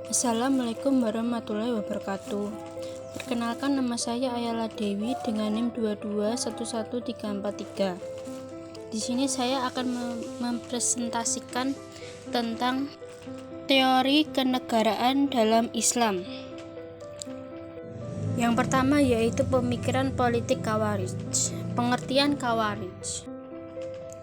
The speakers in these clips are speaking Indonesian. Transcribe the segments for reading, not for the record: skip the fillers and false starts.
Assalamualaikum warahmatullahi wabarakatuh. Perkenalkan, nama saya Ayala Dewi dengan NIM 2211343. Di sini saya akan mempresentasikan tentang teori kenegaraan dalam Islam. Yang pertama yaitu pemikiran politik Khawarij. Pengertian Khawarij.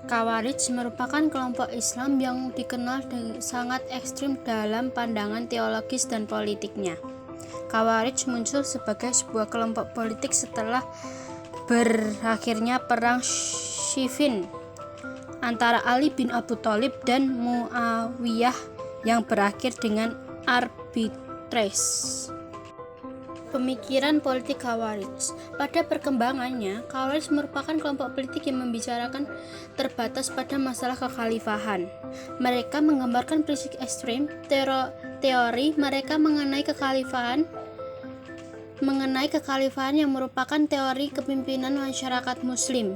Khawarij merupakan kelompok Islam yang dikenal sangat ekstrim dalam pandangan teologis dan politiknya. Khawarij muncul sebagai sebuah kelompok politik setelah berakhirnya perang Siffin antara Ali bin Abi Thalib dan Muawiyah yang berakhir dengan arbitrase. Pemikiran politik Khawarij. Pada perkembangannya, Khawarij merupakan kelompok politik yang membicarakan terbatas pada masalah kekhalifahan. Mereka menggambarkan prinsip ekstrem. Teori mereka mengenai kekhalifahan yang merupakan teori kepemimpinan masyarakat Muslim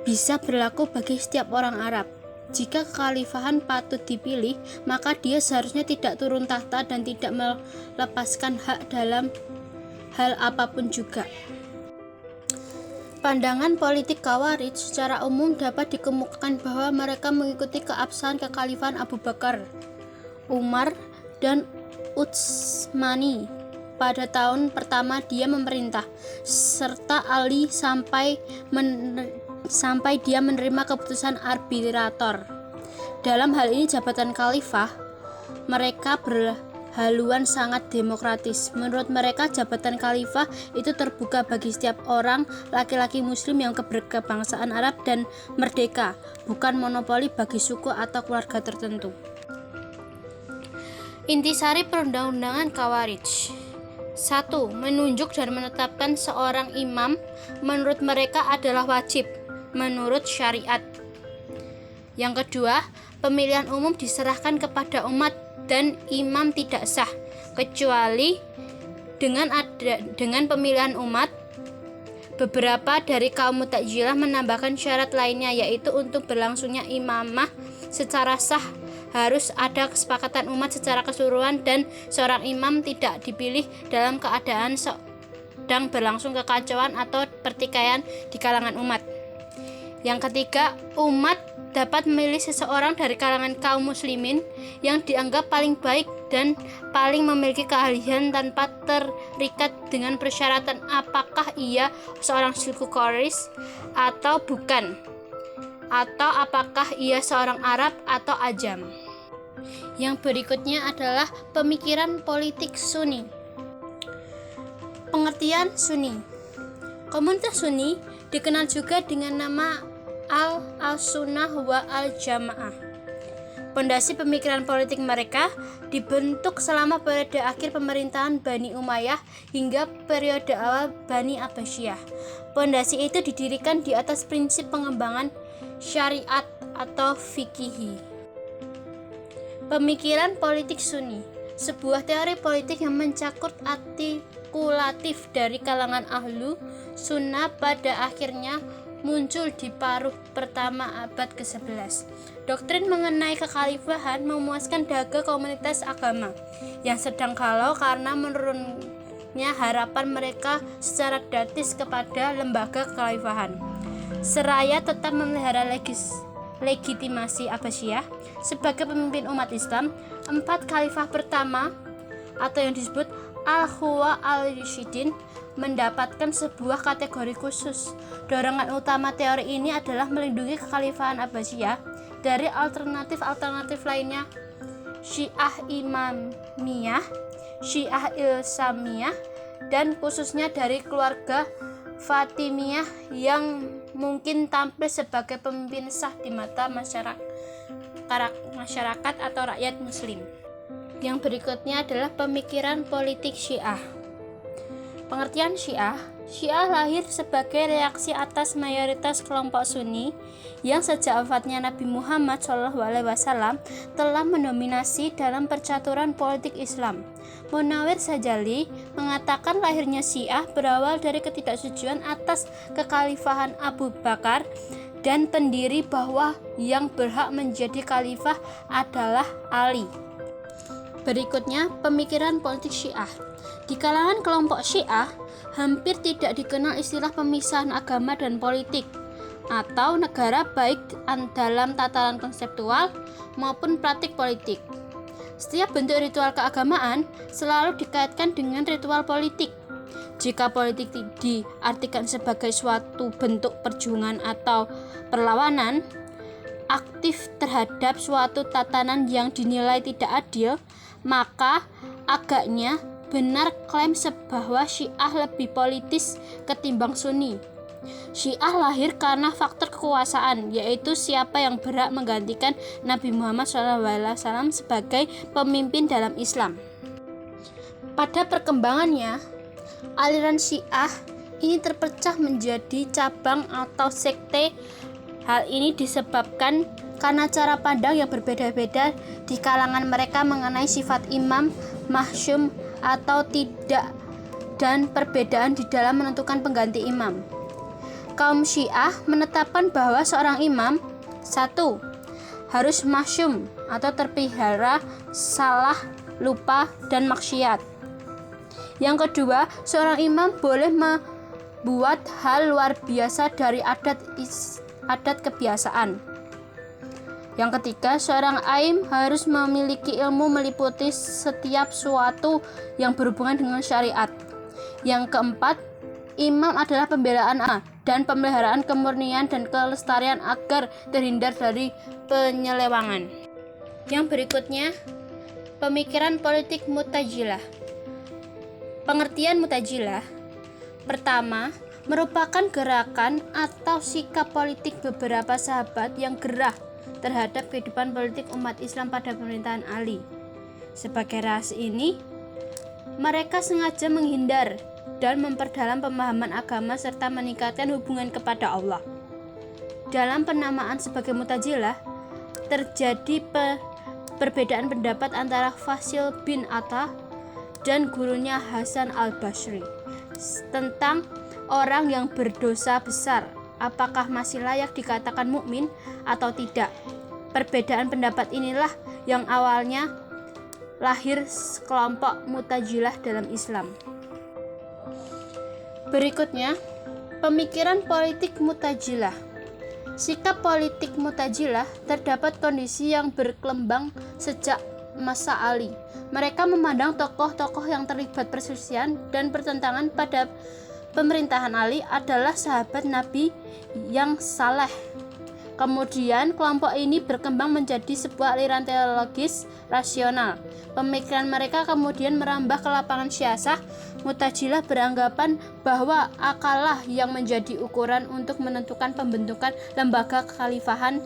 bisa berlaku bagi setiap orang Arab. Jika kekhalifahan patut dipilih, maka dia seharusnya tidak turun tahta dan tidak melepaskan hak dalam hal apapun juga. Pandangan politik Khawarij secara umum dapat dikemukakan bahwa mereka mengikuti keabsahan kekhalifahan Abu Bakar, Umar, dan Utsmani pada tahun pertama dia memerintah, serta Ali sampai dia menerima keputusan arbitrator. Dalam hal ini jabatan khalifah mereka haluan sangat demokratis. Menurut mereka, jabatan khalifah itu terbuka bagi setiap orang laki-laki muslim yang berkebangsaan Arab dan merdeka, bukan monopoli bagi suku atau keluarga tertentu. Intisari perundang-undangan Khawarij. 1. Menunjuk dan menetapkan seorang imam menurut mereka adalah wajib menurut syariat. Yang kedua, pemilihan umum diserahkan kepada umat dan imam tidak sah kecuali dengan pemilihan umat. Beberapa dari kaum Mu'tazilah menambahkan syarat lainnya, yaitu untuk berlangsungnya imamah secara sah harus ada kesepakatan umat secara keseluruhan dan seorang imam tidak dipilih dalam keadaan sedang berlangsung kekacauan atau pertikaian di kalangan umat. Yang ketiga, umat dapat memilih seseorang dari kalangan kaum muslimin yang dianggap paling baik dan paling memiliki keahlian tanpa terikat dengan persyaratan apakah ia seorang suku Quraisy atau bukan, atau apakah ia seorang Arab atau Ajam. Yang berikutnya adalah pemikiran politik Sunni. Pengertian Sunni. Komunitas Sunni dikenal juga dengan nama Al-Sunnah wa Al-Jamaah. Pondasi pemikiran politik mereka dibentuk selama periode akhir pemerintahan Bani Umayyah hingga periode awal Bani Abbasiyah. Pondasi itu didirikan di atas prinsip pengembangan syariat atau fikih. Pemikiran politik Sunni, sebuah teori politik yang mencakup artikulatif dari kalangan ahlu sunnah pada akhirnya muncul di paruh pertama abad ke-11. Doktrin mengenai kekhalifahan memuaskan dahaga komunitas agama yang sedang galau karena menurunnya harapan mereka secara gratis kepada lembaga kekhalifahan. Seraya tetap memelihara legitimasi Abbasiyah sebagai pemimpin umat Islam, 4 khalifah pertama atau yang disebut Al-Khulafa al-Rasyidin mendapatkan sebuah kategori khusus. Dorongan utama teori ini adalah melindungi kekhalifahan Abbasiyah dari alternatif lainnya, Syiah Imamiyah, Syiah Ilsamiyah, dan khususnya dari keluarga Fatimiyah yang mungkin tampil sebagai pemimpin sah di mata masyarakat atau rakyat muslim. Yang berikutnya adalah pemikiran politik Syiah. Pengertian Syiah lahir sebagai reaksi atas mayoritas kelompok Sunni yang sejak wafatnya Nabi Muhammad SAW telah mendominasi dalam percaturan politik Islam. Munawir Sajali mengatakan lahirnya Syiah berawal dari ketidaksetujuan atas kekhalifahan Abu Bakar dan pendiri bahwa yang berhak menjadi khalifah adalah Ali. Berikutnya, pemikiran politik Syiah. Di kalangan kelompok Syiah, hampir tidak dikenal istilah pemisahan agama dan politik atau negara baik dalam tataran konseptual maupun praktik politik. Setiap bentuk ritual keagamaan selalu dikaitkan dengan ritual politik. Jika politik diartikan sebagai suatu bentuk perjuangan atau perlawanan aktif terhadap suatu tatanan yang dinilai tidak adil, maka agaknya benar klaim bahwa Syiah lebih politis ketimbang Sunni. Syiah lahir karena faktor kekuasaan, yaitu siapa yang berhak menggantikan Nabi Muhammad SAW sebagai pemimpin dalam Islam. Pada perkembangannya, aliran Syiah ini terpecah menjadi cabang atau sekte. Hal ini disebabkan karena cara pandang yang berbeda-beda di kalangan mereka mengenai sifat imam, mahsyum atau tidak, dan perbedaan di dalam menentukan pengganti imam. Kaum Syiah menetapkan bahwa seorang imam 1. harus mahsyum atau terpelihara salah, lupa, dan maksiat. Yang kedua, seorang imam boleh membuat hal luar biasa dari adat kebiasaan. Yang ketiga, seorang aim harus memiliki ilmu meliputi setiap suatu yang berhubungan dengan syariat. Yang keempat, imam adalah pembelaan dan pemeliharaan kemurnian dan kelestarian agar terhindar dari penyelewangan. Yang berikutnya, pemikiran politik Mu'tazilah. Pengertian Mu'tazilah: pertama, merupakan gerakan atau sikap politik beberapa sahabat yang gerah terhadap kehidupan politik umat Islam pada pemerintahan Ali. Sebagai ras ini, mereka sengaja menghindar dan memperdalam pemahaman agama serta meningkatkan hubungan kepada Allah. Dalam penamaan sebagai Mu'tazilah, terjadi perbedaan pendapat antara Fasil bin Atta dan gurunya Hasan al-Basri tentang orang yang berdosa besar, apakah masih layak dikatakan mukmin atau tidak. Perbedaan pendapat inilah yang awalnya lahir kelompok Mu'tazilah dalam Islam. Berikutnya, pemikiran politik Mu'tazilah. Sikap politik Mu'tazilah terdapat kondisi yang berkembang sejak masa Ali. Mereka memandang tokoh-tokoh yang terlibat perselisihan dan pertentangan pada pemerintahan Ali adalah sahabat Nabi yang saleh. Kemudian kelompok ini berkembang menjadi sebuah aliran teologis rasional. Pemikiran mereka kemudian merambah ke lapangan syiasah. Mu'tazilah beranggapan bahwa akallah yang menjadi ukuran untuk menentukan pembentukan lembaga kekhalifahan.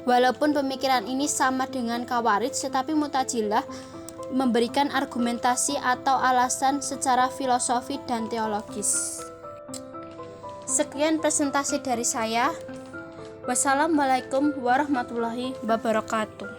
Walaupun pemikiran ini sama dengan Khawarij, tetapi Mu'tazilah memberikan argumentasi atau alasan secara filosofi dan teologis. Sekian presentasi dari saya. Wassalamualaikum warahmatullahi wabarakatuh.